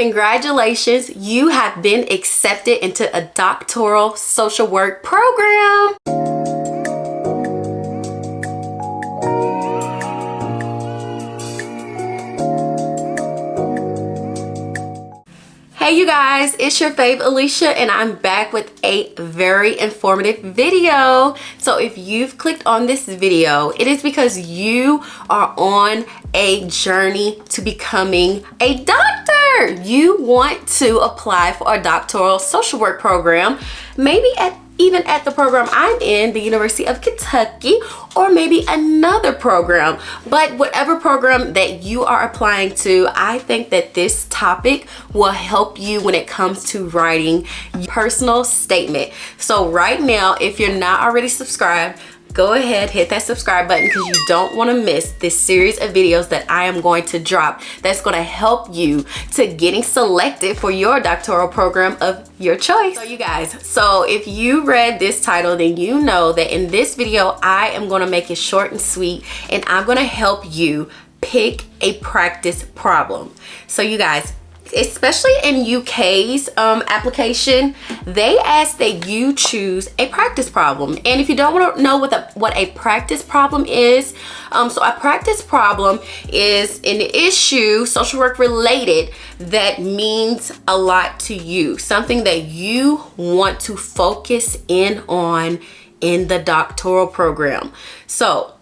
Congratulations, you have been accepted into a doctoral social work program. Hey you guys, it's your fave Alicia and I'm back with a very informative video. So if you've clicked on this video, it is because you are on a journey to becoming a doctor. You want to apply for a doctoral social work program, maybe even at the program I'm in, the University of Kentucky, or maybe another program. But whatever program that you are applying to, I think that this topic will help you when it comes to writing your personal statement. So right now, if you're not already subscribed, go ahead, hit that subscribe button because you don't want to miss this series of videos that I am going to drop that's going to help you to getting selected for your doctoral program of your choice. So you guys, so if you read this title, then you know that in this video, I am going to make it short and sweet and I'm going to help you pick a practice problem. So you guys, especially in UK's application, they ask that you choose a practice problem. And if you don't want to know what a practice problem is, so a practice problem is an issue, social work related, that means a lot to you, something that you want to focus in on in the doctoral program. So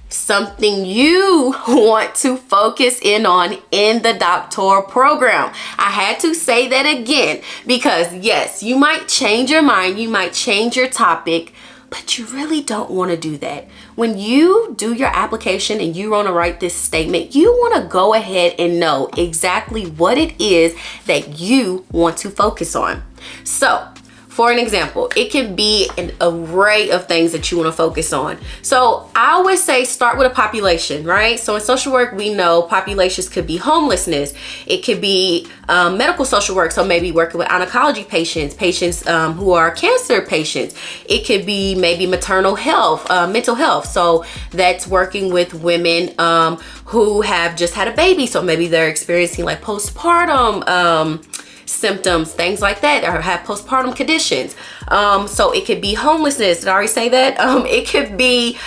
something you want to focus in on in the doctoral program. I had to say that again because yes, you might change your mind, you might change your topic, but you really don't want to do that. When you do your application and you want to write this statement, you want to go ahead and know exactly what it is that you want to focus on. So for an example, it can be an array of things that you want to focus on. So I always say start with a population, right? So in social work, we know populations could be homelessness. It could be medical social work. So maybe working with oncology patients who are cancer patients. It could be maybe maternal health, mental health. So that's working with women who have just had a baby. So maybe they're experiencing like postpartum symptoms, things like that, or have postpartum conditions. So it could be homelessness. Did I already say that? It could be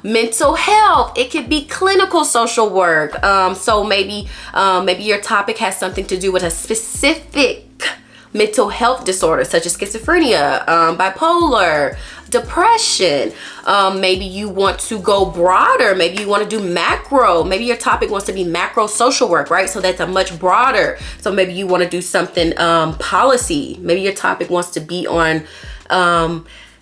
mental health. It could be clinical social work. So maybe your topic has something to do with a specific mental health disorder such as schizophrenia, bipolar, depression. Maybe you want to go broader. Maybe you want to do macro. Maybe your topic wants to be macro social work, right? So that's a much broader. So maybe you want to do something policy. Maybe your topic wants to be on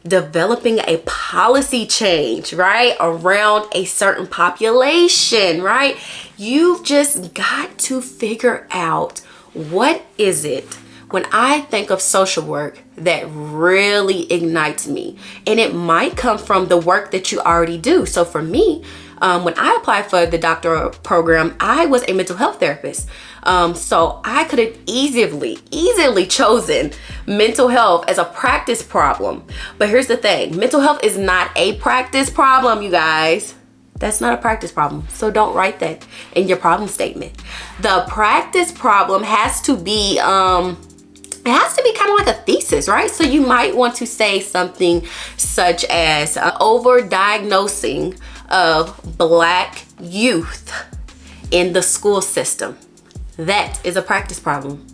developing a policy change, right? Around a certain population, right? You've just got to figure out what is it when I think of social work that really ignites me. And it might come from the work that you already do. So for me, when I applied for the doctoral program, I was a mental health therapist. So I could have easily chosen mental health as a practice problem. But here's the thing, mental health is not a practice problem, you guys. That's not a practice problem. So don't write that in your problem statement. The practice problem has to be, it has to be kind of like a thesis, right? So you might want to say something such as overdiagnosing of Black youth in the school system. That is a practice problem.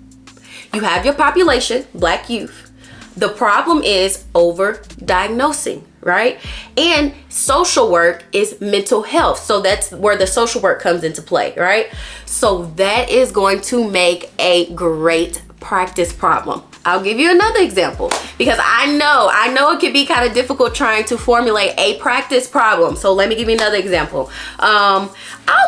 You have your population, Black youth. The problem is overdiagnosing, right? And social work is mental health. So that's where the social work comes into play, right? So that is going to make a great practice problem. I'll give you another example because I know it can be kind of difficult trying to formulate a practice problem. So let me give you another example. I'll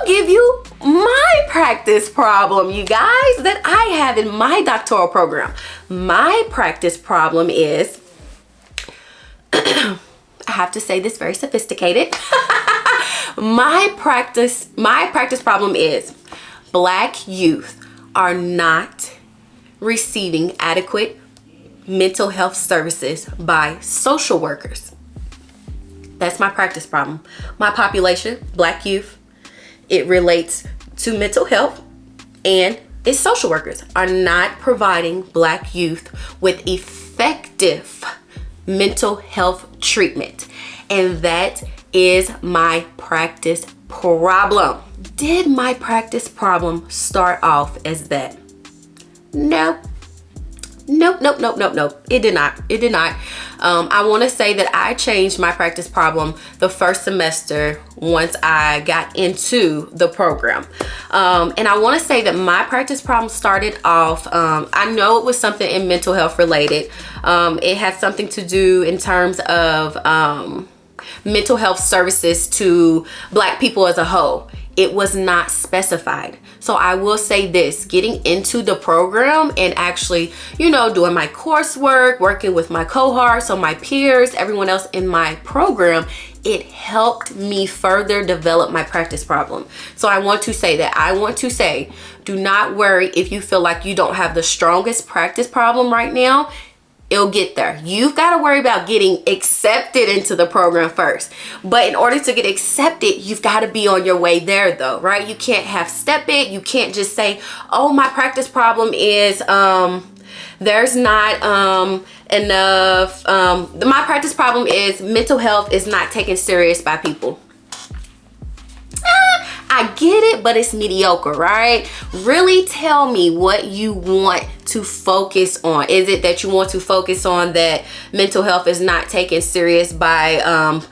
give you my practice problem, you guys, that I have in my doctoral program. My practice problem is, I have to say this very sophisticated. My practice problem is Black youth are not receiving adequate mental health services by social workers. That's my practice problem. My population, Black youth, it relates to mental health and is social workers are not providing Black youth with effective mental health treatment. And that is my practice problem. Did my practice problem start off as that? Nope. Nope. It did not. I want to say that I changed my practice problem the first semester once I got into the program. And I want to say that my practice problem started off, I know it was something in mental health related. It had something to do in terms of mental health services to Black people as a whole. It was not specified. So I will say this, getting into the program and actually, doing my coursework, working with my cohorts, so my peers, everyone else in my program, it helped me further develop my practice problem. So I want to say, do not worry if you feel like you don't have the strongest practice problem right now. It'll get there. You've got to worry about getting accepted into the program first. But in order to get accepted, you've got to be on your way there though, right? You can't half-step it. You can't just say, oh, my practice problem is there's not enough. My practice problem is mental health is not taken serious by people. I get it, but it's mediocre, right? Really tell me what you want to focus on. Is it that you want to focus on that mental health is not taken serious by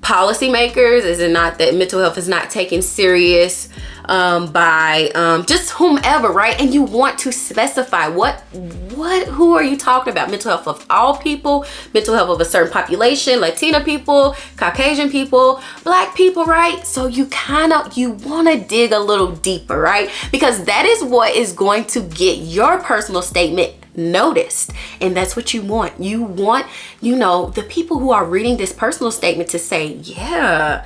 policymakers? Is it not that mental health is not taken serious by just whomever, right? And you want to specify who are you talking about? Mental health of all people, mental health of a certain population, Latina people, Caucasian people, Black people, right? So you want to dig a little deeper, right? Because that is what is going to get your personal statement noticed. And that's what you want. You want, the people who are reading this personal statement to say, yeah,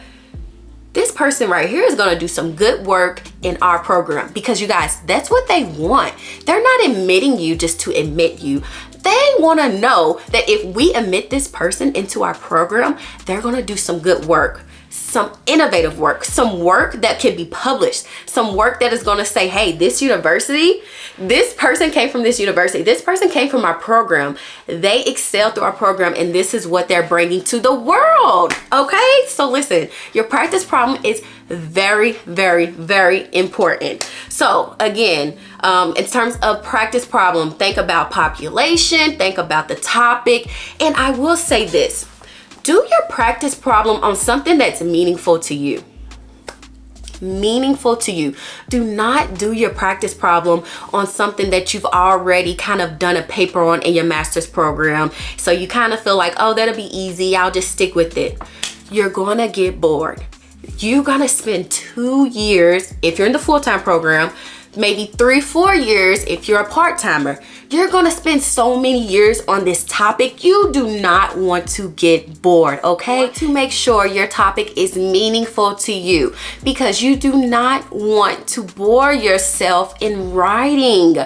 this person right here is going to do some good work in our program. Because you guys, that's what they want. They're not admitting you just to admit you. They want to know that if we admit this person into our program, they're going to do some good work, some innovative work, some work that can be published, some work that is going to say, hey, this university, this person came from this university, this person came from our program, they excelled through our program, and this is what they're bringing to the world. Okay, so listen, your practice problem is very, very, very important. So again, in terms of practice problem, think about population, think about the topic, and I will say this. Do your practice problem on something that's meaningful to you. Meaningful to you. Do not do your practice problem on something that you've already kind of done a paper on in your master's program. So you kind of feel like, oh, that'll be easy. I'll just stick with it. You're going to get bored. You're going to spend 2 years, if you're in the full-time program, maybe 3-4 years if you're a part-timer. You're gonna spend so many years on this topic. You do not want to get bored, okay? To make sure your topic is meaningful to you, because you do not want to bore yourself in writing.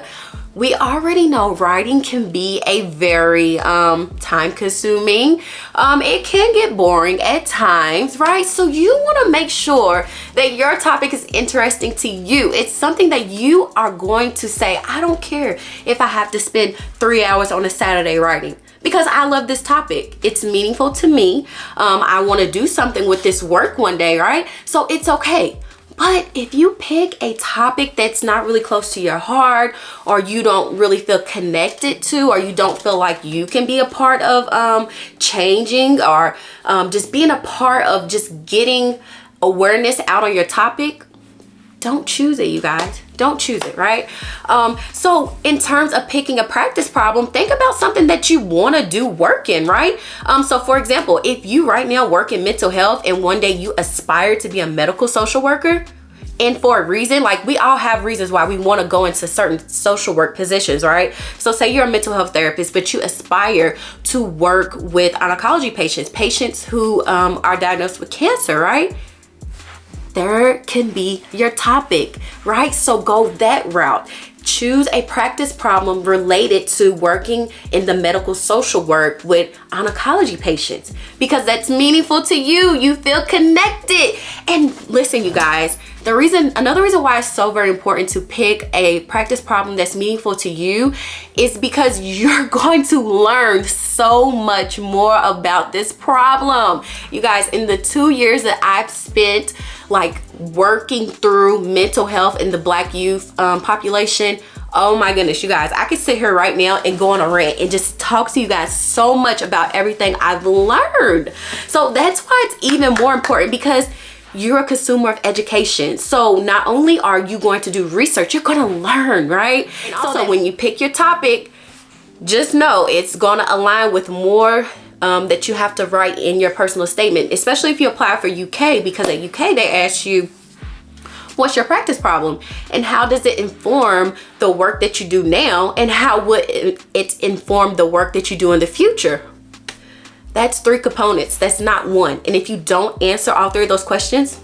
We already know writing can be a very time consuming. It can get boring at times, right? So you want to make sure that your topic is interesting to you. It's something that you are going to say, I don't care if I have to spend 3 hours on a Saturday writing, because I love this topic. It's meaningful to me. I want to do something with this work one day, right? So it's okay. But if you pick a topic that's not really close to your heart, or you don't really feel connected to, or you don't feel like you can be a part of changing, or just being a part of just getting awareness out on your topic, don't choose it, you guys. Don't choose it, right? So in terms of picking a practice problem, think about something that you want to do work in, right? So for example, if you right now work in mental health and one day you aspire to be a medical social worker, and for a reason, like we all have reasons why we want to go into certain social work positions, right? So say you're a mental health therapist, but you aspire to work with oncology patients who are diagnosed with cancer, right? There can be your topic, right? So go that route. choose a practice problem related to working in the medical social work with oncology patients, because that's meaningful to you. You feel connected. And listen, you guys, another reason why it's so very important to pick a practice problem that's meaningful to you is because you're going to learn so much more about this problem. You guys, in the 2 years that I've spent like working through mental health in the Black youth population, oh my goodness, you guys, I could sit here right now and go on a rant and just talk to you guys so much about everything I've learned. So that's why it's even more important, because you're a consumer of education. So not only are you going to do research, you're going to learn, right? And also, when you pick your topic, just know it's going to align with more that you have to write in your personal statement, especially if you apply for UK, because at UK they ask you, what's your practice problem and how does it inform the work that you do now, and how would it inform the work that you do in the future? That's 3 components. That's not one. And if you don't answer all 3 of those questions,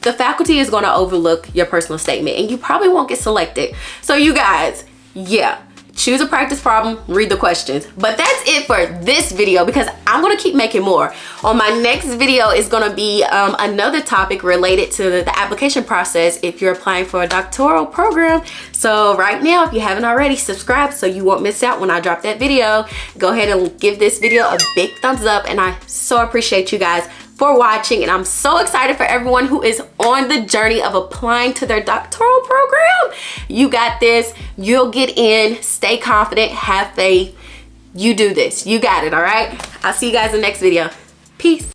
the faculty is going to overlook your personal statement and you probably won't get selected. So you guys, yeah, choose a practice problem, read the questions. But that's it for this video, because I'm going to keep making more. On my next video is going to be another topic related to the application process if you're applying for a doctoral program. So right now, if you haven't already, subscribe so you won't miss out when I drop that video. Go ahead and give this video a big thumbs up, and I so appreciate you guys for watching, and I'm so excited for everyone who is on the journey of applying to their doctoral program. You got this. You'll get in. Stay confident. Have faith. You do this. You got it. All right. I'll see you guys in the next video. Peace.